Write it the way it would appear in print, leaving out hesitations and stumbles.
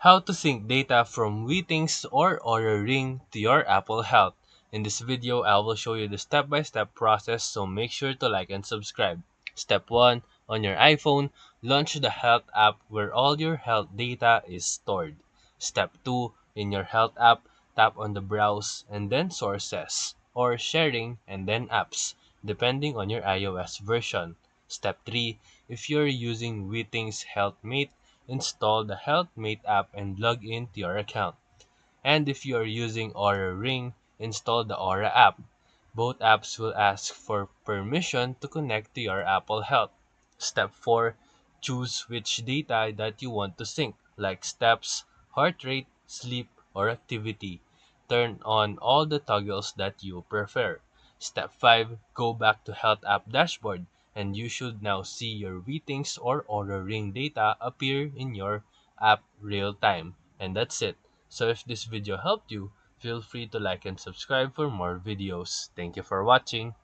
How to sync data from Withings or Oura Ring to your Apple Health. In this video, I will show you the step-by-step process, so make sure to like and subscribe. Step 1. On your iPhone, launch the Health app where all your health data is stored. Step 2. In your Health app, tap on the Browse and then Sources, or Sharing and then Apps, depending on your iOS version. Step 3. If you're using Withings Health Mate, install the Health Mate app and log into your account. And if you are using Oura Ring, install the Oura app. Both apps will ask for permission to connect to your Apple Health. Step 4. Choose which data that you want to sync, like steps, heart rate, sleep, or activity. Turn on all the toggles that you prefer. Step 5. Go back to Health app dashboard, and you should now see your Withings or Oura Ring data appear in your app real time. And that's it. So if this video helped you, feel free to like and subscribe for more videos. Thank you for watching.